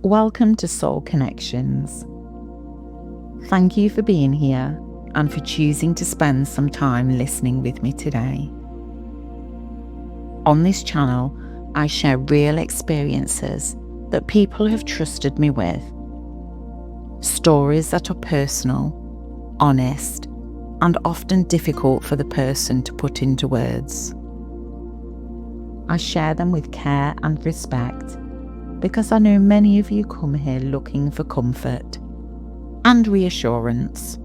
Welcome to Soul Connections. Thank you for being here and for choosing to spend some time listening with me today. On this channel, I share real experiences that people have trusted me with. Stories that are personal, honest, and often difficult for the person to put into words. I share them with care and respect because I know many of you come here looking for comfort and reassurance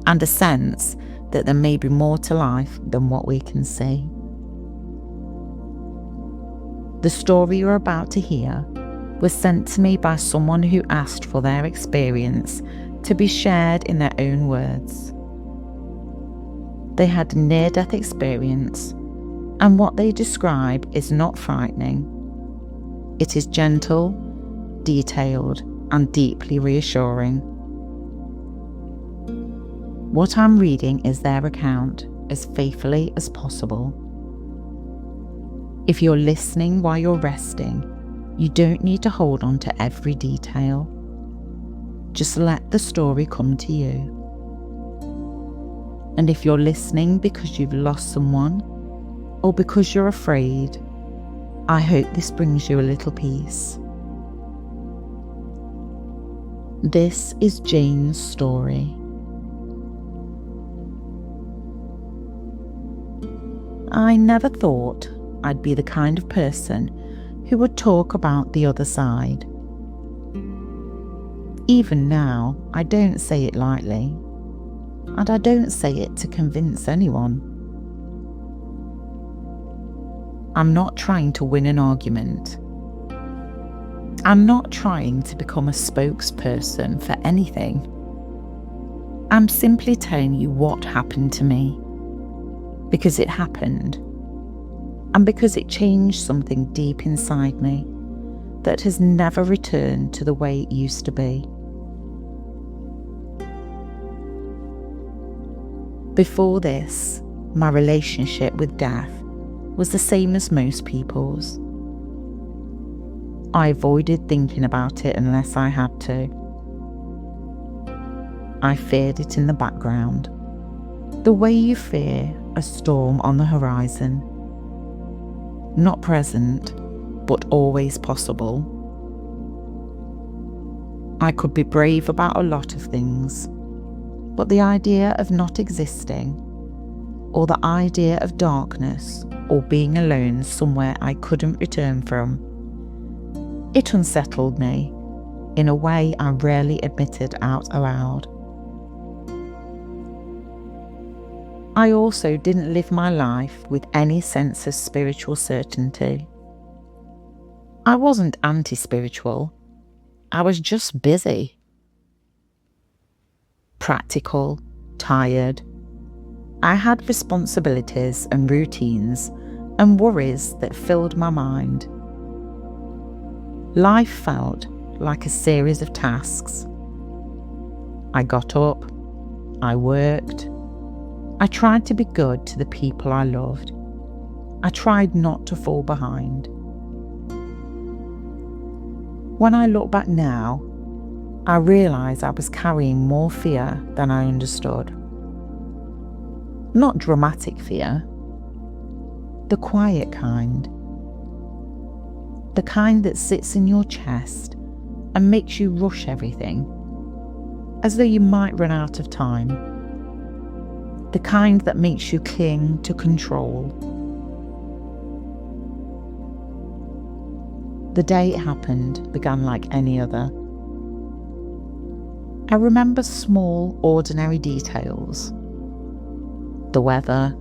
and a sense that there may be more to life than what we can see. The story you're about to hear was sent to me by someone who asked for their experience to be shared in their own words. They had a near-death experience, and what they describe is not frightening. It is gentle, detailed, and deeply reassuring. What I'm reading is their account as faithfully as possible. If you're listening while you're resting, you don't need to hold on to every detail. Just let the story come to you. And if you're listening because you've lost someone or because you're afraid, I hope this brings you a little peace. This is Jane's story. I never thought I'd be the kind of person who would talk about the other side. Even now, I don't say it lightly, and I don't say it to convince anyone. I'm not trying to win an argument. I'm not trying to become a spokesperson for anything. I'm simply telling you what happened to me, because it happened, and because it changed something deep inside me that has never returned to the way it used to be. Before this, my relationship with death was the same as most people's. I avoided thinking about it unless I had to. I feared it in the background, the way you fear a storm on the horizon. Not present, but always possible. I could be brave about a lot of things, but the idea of not existing, or the idea of darkness or being alone somewhere I couldn't return from, it unsettled me in a way I rarely admitted out aloud. I also didn't live my life with any sense of spiritual certainty. I wasn't anti-spiritual, I was just busy. Practical, tired. I had responsibilities and routines and worries that filled my mind. Life felt like a series of tasks. I got up, I worked, I tried to be good to the people I loved. I tried not to fall behind. When I look back now, I realise I was carrying more fear than I understood. Not dramatic fear, the quiet kind. The kind that sits in your chest and makes you rush everything, as though you might run out of time. The kind that makes you cling to control. The day it happened began like any other. I remember small, ordinary details. The weather,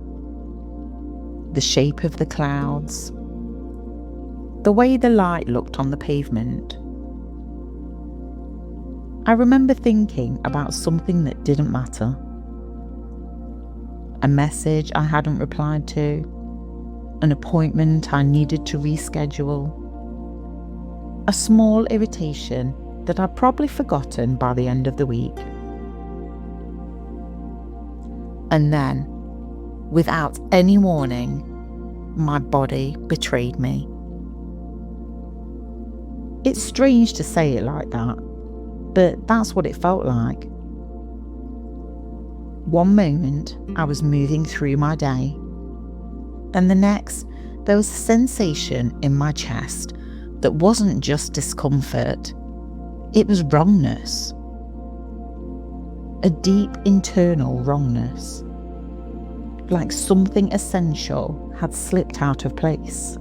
the shape of the clouds, the way the light looked on the pavement. I remember thinking about something that didn't matter. A message I hadn't replied to, an appointment I needed to reschedule, a small irritation that I'd probably forgotten by the end of the week. And then, without any warning, my body betrayed me. It's strange to say it like that, but that's what it felt like. One moment, I was moving through my day, and the next, there was a sensation in my chest that wasn't just discomfort, it was wrongness. A deep internal wrongness, like something essential had slipped out of place.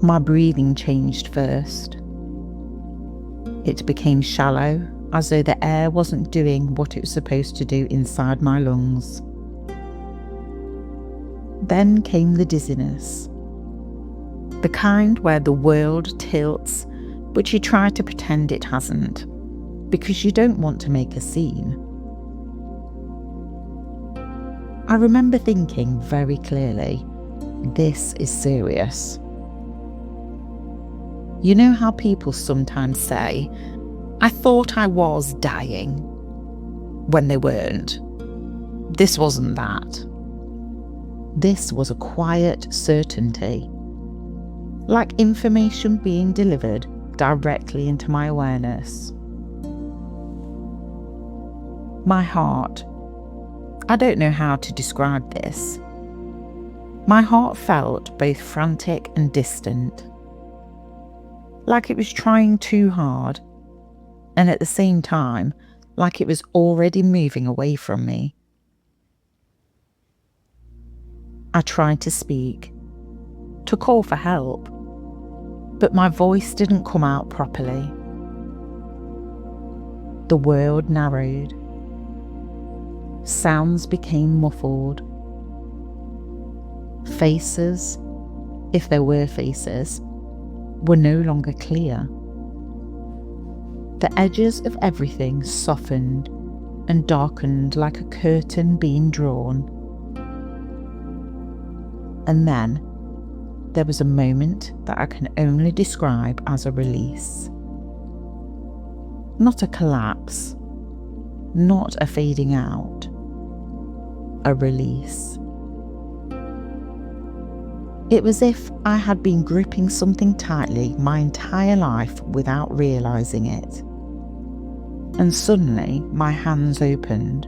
My breathing changed first. It became shallow, as though the air wasn't doing what it was supposed to do inside my lungs. Then came the dizziness. The kind where the world tilts, but you try to pretend it hasn't, because you don't want to make a scene. I remember thinking very clearly, this is serious. You know how people sometimes say, I thought I was dying, when they weren't. This wasn't that. This was a quiet certainty, like information being delivered directly into my awareness. My heart. I don't know how to describe this. My heart felt both frantic and distant, like it was trying too hard, and at the same time, like it was already moving away from me. I tried to speak, to call for help, but my voice didn't come out properly. The world narrowed. Sounds became muffled. Faces, if there were faces, were no longer clear. The edges of everything softened and darkened like a curtain being drawn. And then there was a moment that I can only describe as a release. Not a collapse, not a fading out, a release. It was as if I had been gripping something tightly my entire life without realising it. And suddenly my hands opened.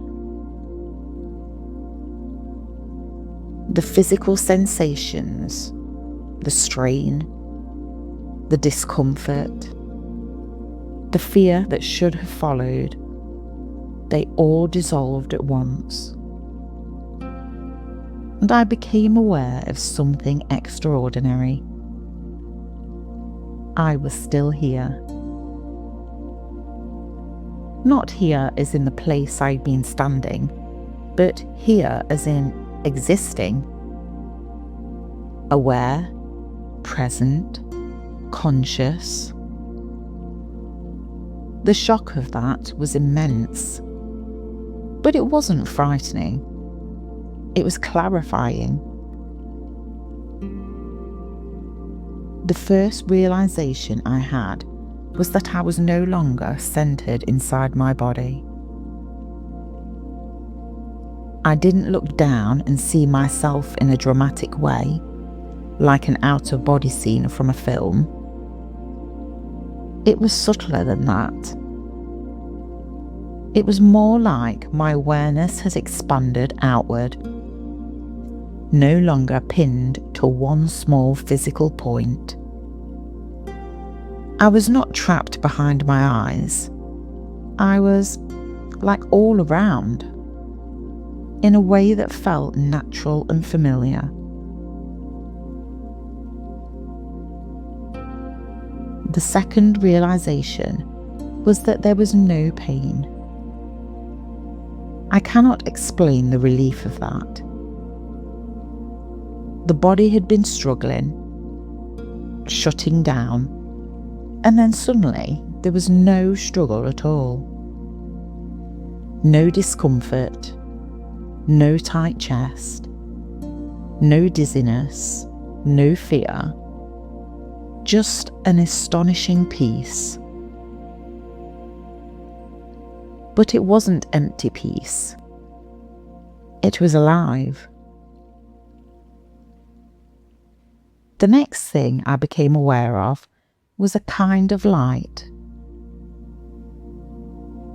The physical sensations, the strain, the discomfort, the fear that should have followed, they all dissolved at once. And I became aware of something extraordinary. I was still here. Not here as in the place I'd been standing, but here as in existing. Aware, present, conscious. The shock of that was immense, but it wasn't frightening. It was clarifying. The first realization I had was that I was no longer centered inside my body. I didn't look down and see myself in a dramatic way, like an out-of-body scene from a film. It was subtler than that. It was more like my awareness has expanded outward, no longer pinned to one small physical point. I was not trapped behind my eyes. I was like all around, in a way that felt natural and familiar. The second realization was that there was no pain. I cannot explain the relief of that. The body had been struggling, shutting down, and then suddenly there was no struggle at all. No discomfort, no tight chest, no dizziness, no fear, just an astonishing peace. But it wasn't empty peace. It was alive. The next thing I became aware of was a kind of light.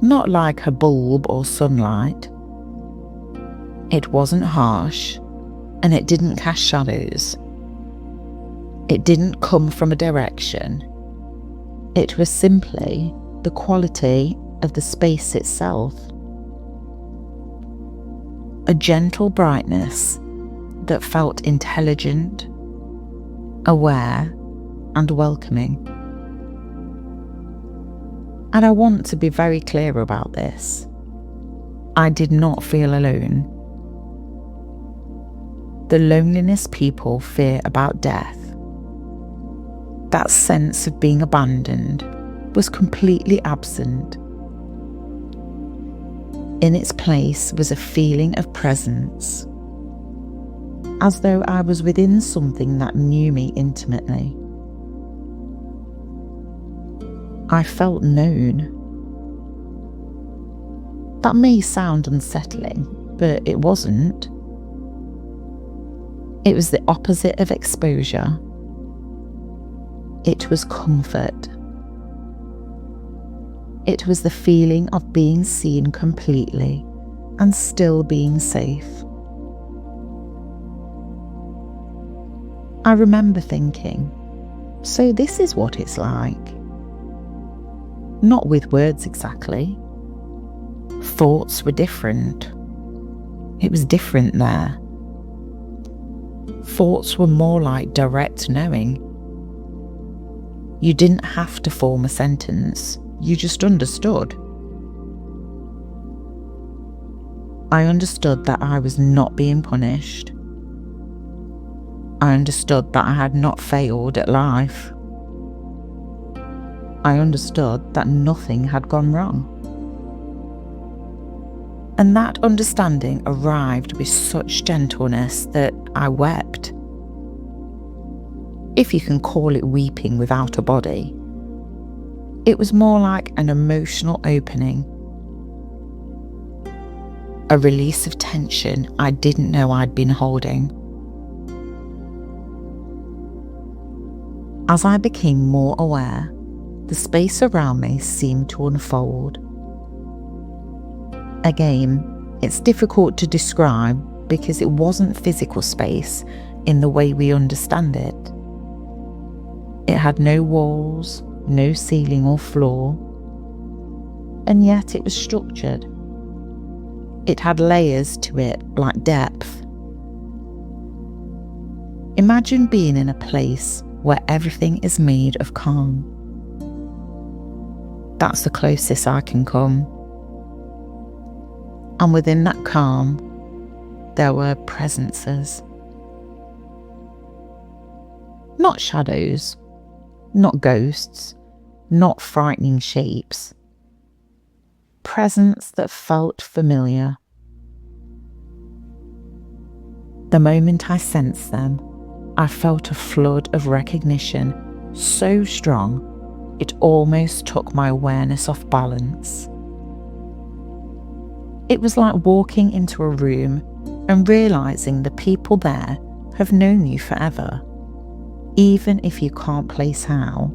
Not like a bulb or sunlight. It wasn't harsh, and it didn't cast shadows. It didn't come from a direction. It was simply the quality of the space itself. A gentle brightness that felt intelligent, aware, and welcoming. And I want to be very clear about this. I did not feel alone. The loneliness people fear about death, that sense of being abandoned, was completely absent. In its place was a feeling of presence, as though I was within something that knew me intimately. I felt known. That may sound unsettling, but it wasn't. It was the opposite of exposure. It was comfort. It was the feeling of being seen completely and still being safe. I remember thinking, so this is what it's like. Not with words exactly. Thoughts were different. It was different there. Thoughts were more like direct knowing. You didn't have to form a sentence, you just understood. I understood that I was not being punished. I understood that I had not failed at life. I understood that nothing had gone wrong. And that understanding arrived with such gentleness that I wept. If you can call it weeping without a body. It was more like an emotional opening. A release of tension I didn't know I'd been holding. As I became more aware, the space around me seemed to unfold. Again, it's difficult to describe because it wasn't physical space in the way we understand it. It had no walls, no ceiling or floor, and yet it was structured. It had layers to it like depth. Imagine being in a place where everything is made of calm. That's the closest I can come. And within that calm, there were presences. Not shadows, not ghosts, not frightening shapes. Presence that felt familiar. The moment I sensed them, I felt a flood of recognition so strong it almost took my awareness off balance. It was like walking into a room and realising the people there have known you forever, even if you can't place how.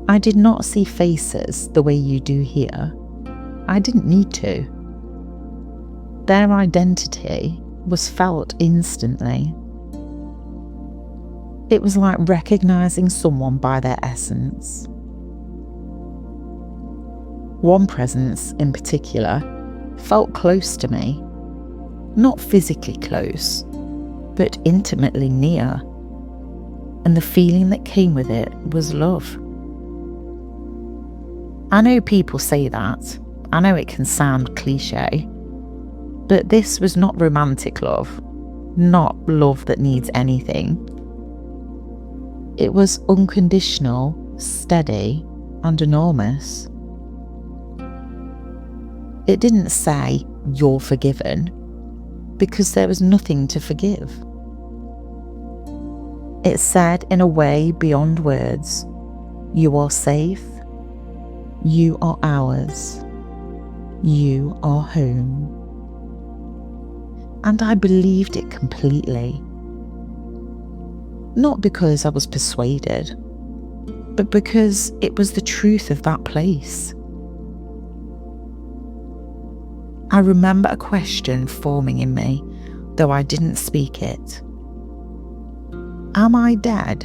I did not see faces the way you do here. I didn't need to. Their identity was felt instantly. It was like recognising someone by their essence. One presence in particular felt close to me, not physically close, but intimately near, and the feeling that came with it was love. I know people say that, I know it can sound cliche, but this was not romantic love, not love that needs anything. It was unconditional, steady, and enormous. It didn't say, "You're forgiven," because there was nothing to forgive. It said in a way beyond words, "You are safe, you are ours, you are home." And I believed it completely. Not because I was persuaded, but because it was the truth of that place. I remember a question forming in me, though I didn't speak it. Am I dead?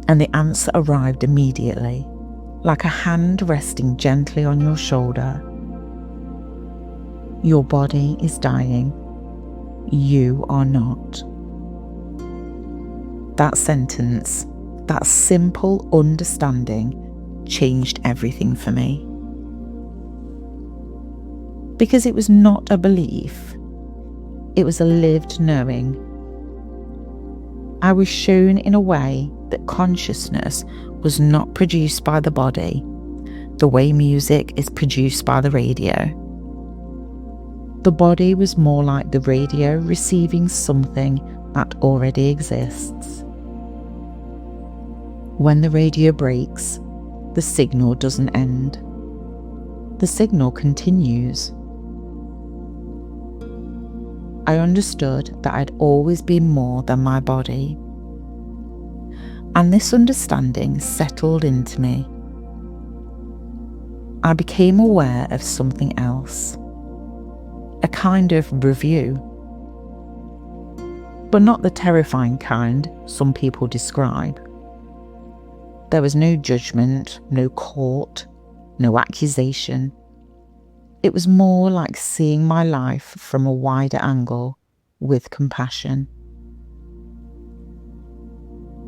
And the answer arrived immediately, like a hand resting gently on your shoulder. Your body is dying. You are not. That sentence, that simple understanding, changed everything for me. Because it was not a belief, it was a lived knowing. I was shown in a way that consciousness was not produced by the body, the way music is produced by the radio. The body was more like the radio receiving something that already exists. When the radio breaks, the signal doesn't end. The signal continues. I understood that I'd always been more than my body. And this understanding settled into me. I became aware of something else. A kind of review. But not the terrifying kind some people describe. There was no judgment, no court, no accusation. It was more like seeing my life from a wider angle, with compassion.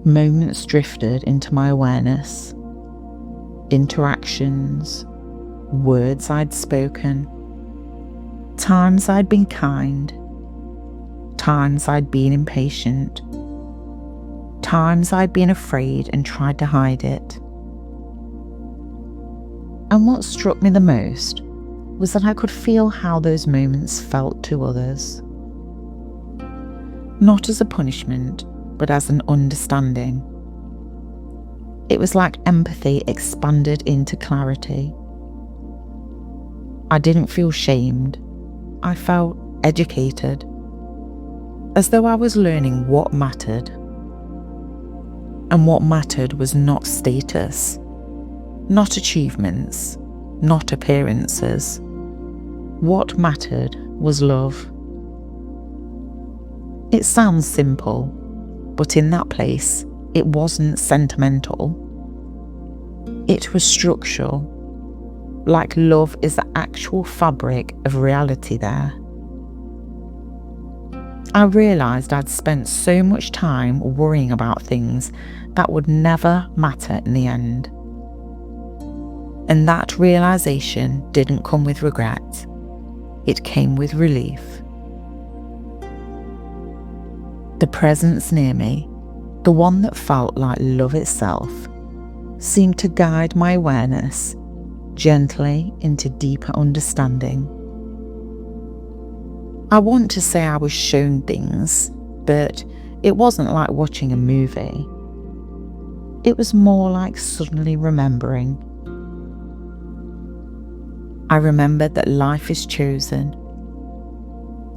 Moments drifted into my awareness. Interactions, words I'd spoken, times I'd been kind, times I'd been impatient, times I'd been afraid and tried to hide it. And what struck me the most was that I could feel how those moments felt to others. Not as a punishment, but as an understanding. It was like empathy expanded into clarity. I didn't feel shamed. I felt educated, as though I was learning what mattered. And what mattered was not status, not achievements, not appearances. What mattered was love. It sounds simple, but in that place, it wasn't sentimental. It was structural, like love is the actual fabric of reality there. I realised I'd spent so much time worrying about things that would never matter in the end. And that realisation didn't come with regret. It came with relief. The presence near me, the one that felt like love itself, seemed to guide my awareness gently into deeper understanding. I want to say I was shown things, but it wasn't like watching a movie. It was more like suddenly remembering. I remembered that life is chosen.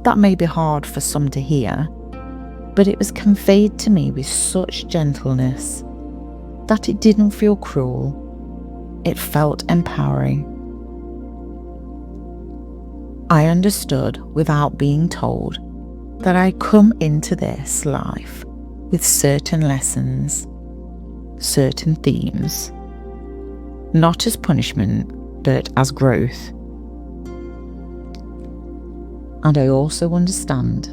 That may be hard for some to hear, but it was conveyed to me with such gentleness that it didn't feel cruel. It felt empowering. I understood without being told that I'd come into this life with certain lessons, certain themes, not as punishment, but as growth. And I also understand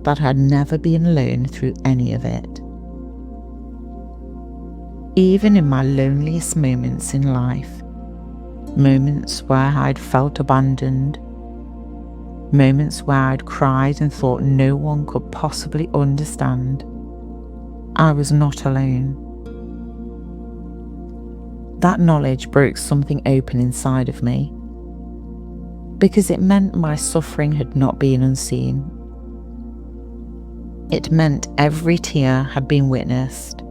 that I had never been alone through any of it. Even in my loneliest moments in life, moments where I'd felt abandoned, moments where I'd cried and thought no one could possibly understand, I was not alone. That knowledge broke something open inside of me, because it meant my suffering had not been unseen. It meant every tear had been witnessed.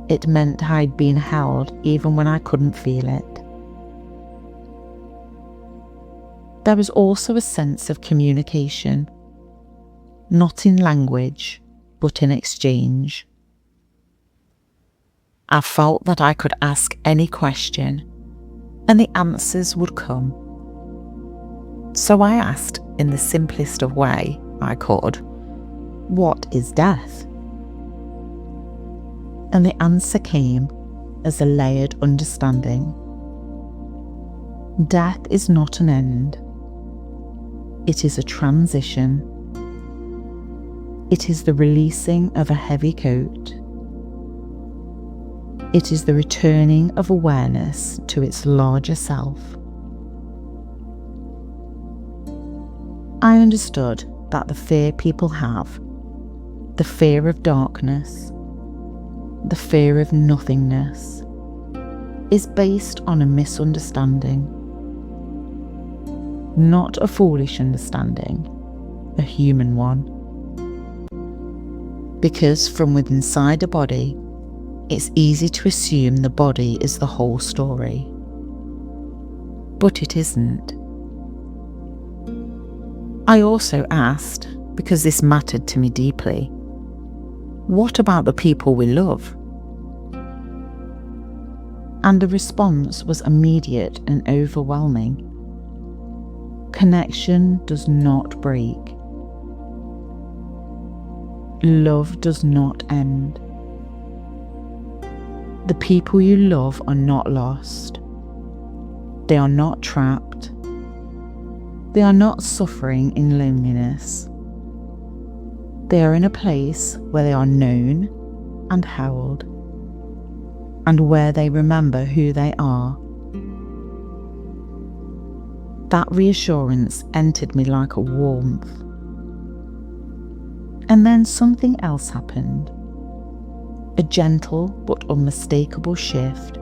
It meant I'd been held even when I couldn't feel it. There was also a sense of communication. not in language, but in exchange. I felt that I could ask any question and the answers would come. So I asked in the simplest of way I could, "What is death?" And the answer came as a layered understanding. Death is not an end. It is a transition. It is the releasing of a heavy coat. It is the returning of awareness to its larger self. I understood that the fear people have, the fear of darkness, the fear of nothingness, is based on a misunderstanding. Not a foolish understanding, a human one. Because from within inside a body, it's easy to assume the body is the whole story. But it isn't. I also asked, because this mattered to me deeply, what about the people we love? And the response was immediate and overwhelming. Connection does not break. Love does not end. The people you love are not lost. They are not trapped. They are not suffering in loneliness. They are in a place where they are known and held, and where they remember who they are. That reassurance entered me like a warmth. And then something else happened. A gentle but unmistakable shift.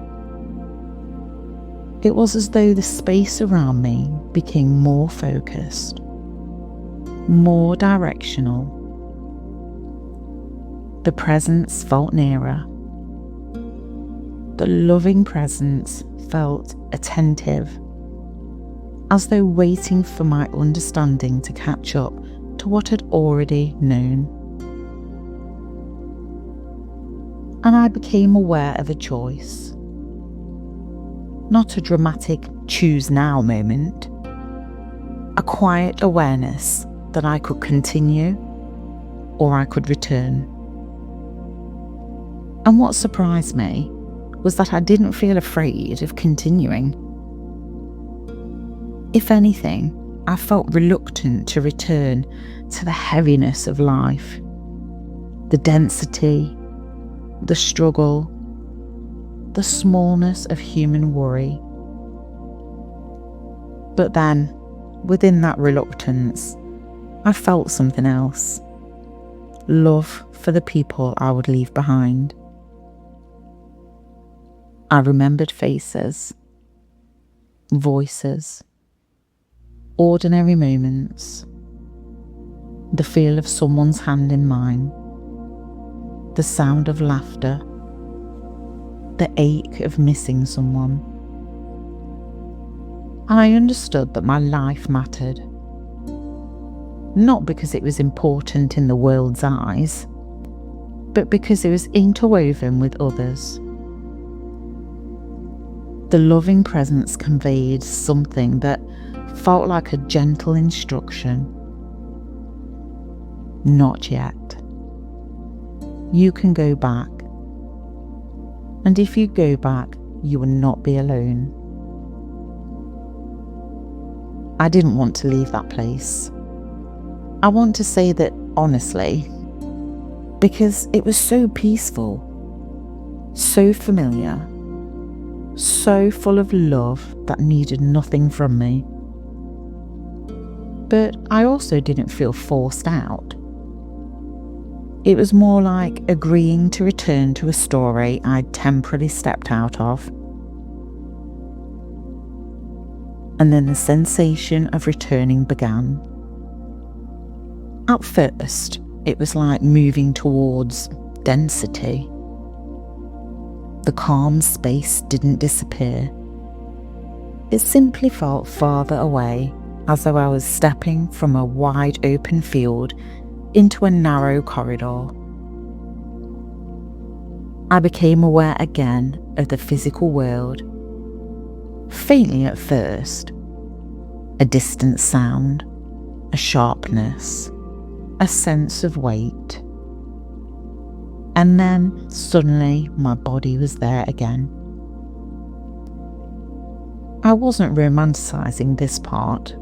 It was as though the space around me became more focused, more directional. The presence felt nearer. The loving presence felt attentive, as though waiting for my understanding to catch up to what I'd already known. And I became aware of a choice. Not a dramatic choose now moment. A quiet awareness that I could continue or I could return. And what surprised me was that I didn't feel afraid of continuing. If anything, I felt reluctant to return to the heaviness of life, the density, the struggle, the smallness of human worry. But then, within that reluctance, I felt something else. Love for the people I would leave behind. I remembered faces, voices, ordinary moments, the feel of someone's hand in mine, the sound of laughter, the ache of missing someone. And I understood that my life mattered. Not because it was important in the world's eyes, but because it was interwoven with others. The loving presence conveyed something that felt like a gentle instruction. Not yet. You can go back. And if you go back, you will not be alone. I didn't want to leave that place. I want to say that honestly, because it was so peaceful, so familiar, so full of love that needed nothing from me. But I also didn't feel forced out. It was more like agreeing to return to a story I'd temporarily stepped out of. And then the sensation of returning began. At first, it was like moving towards density. The calm space didn't disappear. It simply felt farther away, as though I was stepping from a wide open field into a narrow corridor. I became aware again of the physical world, faintly at first, a distant sound, a sharpness, a sense of weight. And then suddenly my body was there again. I wasn't romanticising this part.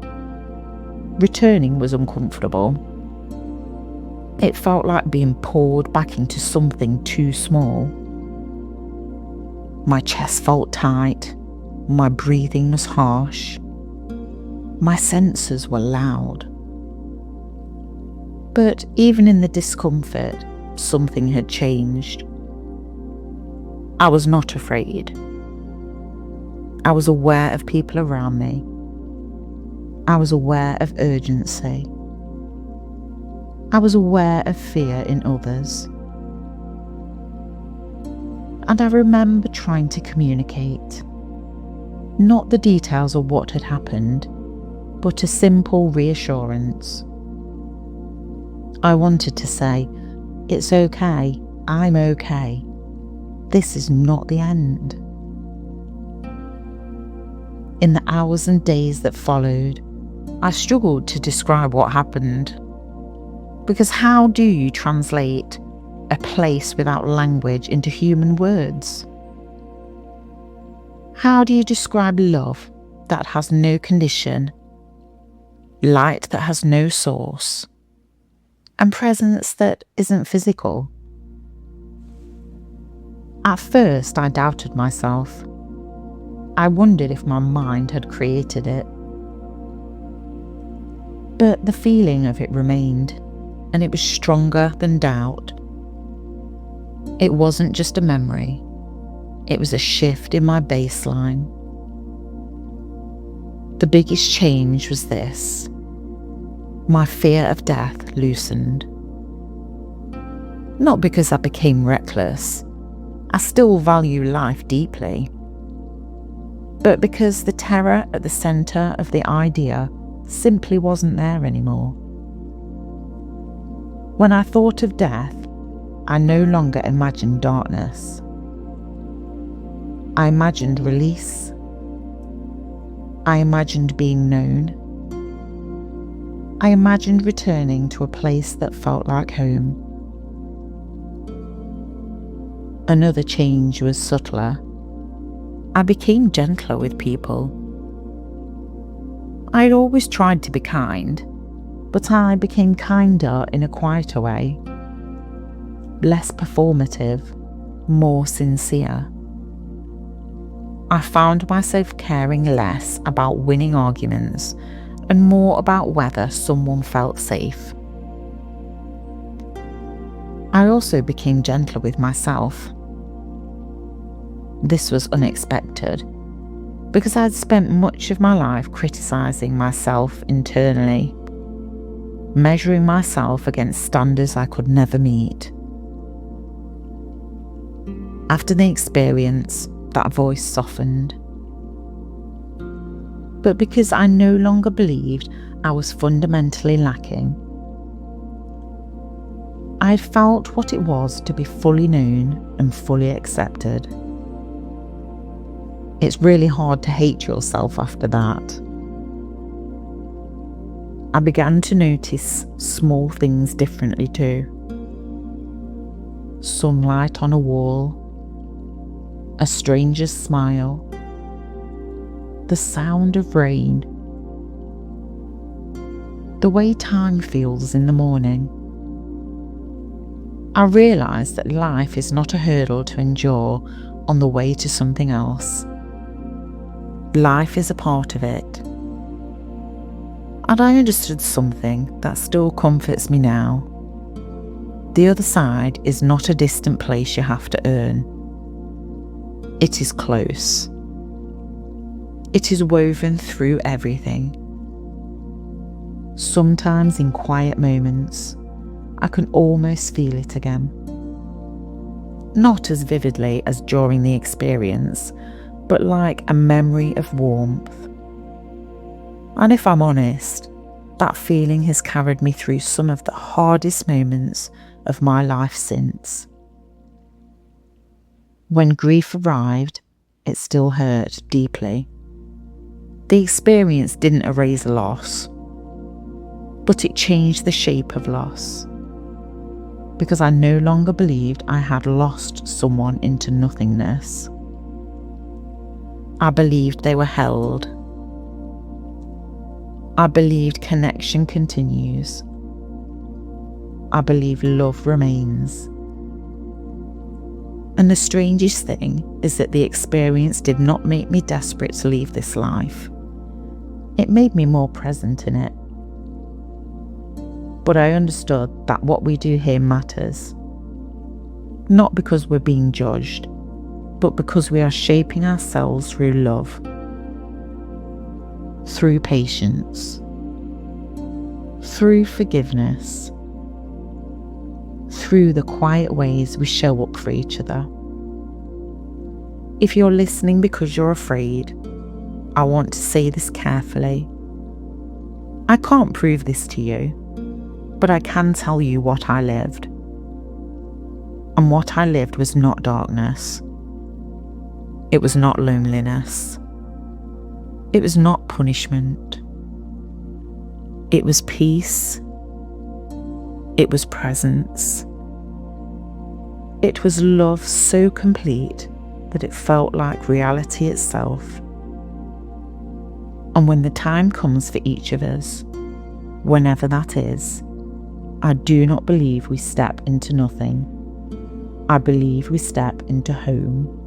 Returning was uncomfortable. It felt like being poured back into something too small. My chest felt tight, my breathing was harsh, my senses were loud. But even in the discomfort, something had changed. I was not afraid. I was aware of people around me. I was aware of urgency. I was aware of fear in others. And I remember trying to communicate, not the details of what had happened, but a simple reassurance. I wanted to say, "It's okay, I'm okay. This is not the end." In the hours and days that followed, I struggled to describe what happened. Because how do you translate a place without language into human words? How do you describe love that has no condition, light that has no source, and presence that isn't physical? At first, I doubted myself. I wondered if my mind had created it. But the feeling of it remained, and it was stronger than doubt. It wasn't just a memory, it was a shift in my baseline. The biggest change was this: my fear of death loosened. Not because I became reckless, I still value life deeply, but because the terror at the centre of the idea simply wasn't there anymore. When I thought of death, I no longer imagined darkness. I imagined release. I imagined being known. I imagined returning to a place that felt like home. Another change was subtler. I became gentler with people. I'd always tried to be kind, but I became kinder in a quieter way. Less performative, more sincere. I found myself caring less about winning arguments and more about whether someone felt safe. I also became gentler with myself. This was unexpected, because I'd spent much of my life criticising myself internally, measuring myself against standards I could never meet. After the experience, that voice softened. But because I no longer believed I was fundamentally lacking, I felt what it was to be fully known and fully accepted. It's really hard to hate yourself after that. I began to notice small things differently too. Sunlight on a wall, a stranger's smile, the sound of rain, the way time feels in the morning. I realised that life is not a hurdle to endure on the way to something else. Life is a part of it. And I understood something that still comforts me now. The other side is not a distant place you have to earn. It is close. It is woven through everything. Sometimes in quiet moments, I can almost feel it again. Not as vividly as during the experience, but like a memory of warmth. And if I'm honest, That feeling has carried me through some of the hardest moments of my life since. When grief arrived, it still hurt deeply. The experience didn't erase loss, but it changed the shape of loss, because I no longer believed I had lost someone into nothingness. I believed they were held. I believed connection continues. I believe love remains. And the strangest thing is that the experience did not make me desperate to leave this life. It made me more present in it. But I understood that what we do here matters. Not because we're being judged, but because we are shaping ourselves through love, through patience, through forgiveness, through the quiet ways we show up for each other. If you're listening because you're afraid, I want to say this carefully. I can't prove this to you, but I can tell you what I lived. And what I lived was not darkness. It was not loneliness. It was not punishment. It was peace. It was presence. It was love so complete that it felt like reality itself. And when the time comes for each of us, whenever that is, I do not believe we step into nothing. I believe we step into home.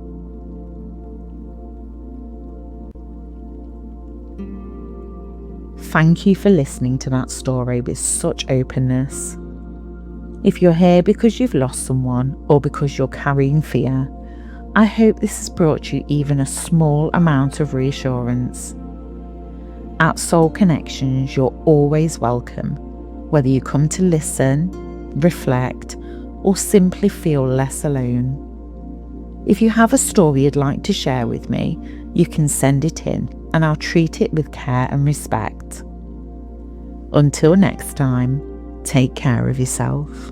Thank you for listening to that story with such openness. If you're here because you've lost someone or because you're carrying fear, I hope this has brought you even a small amount of reassurance. At Soul Connections, you're always welcome, whether you come to listen, reflect, or simply feel less alone. If you have a story you'd like to share with me, you can send it in and I'll treat it with care and respect. Until next time, take care of yourself.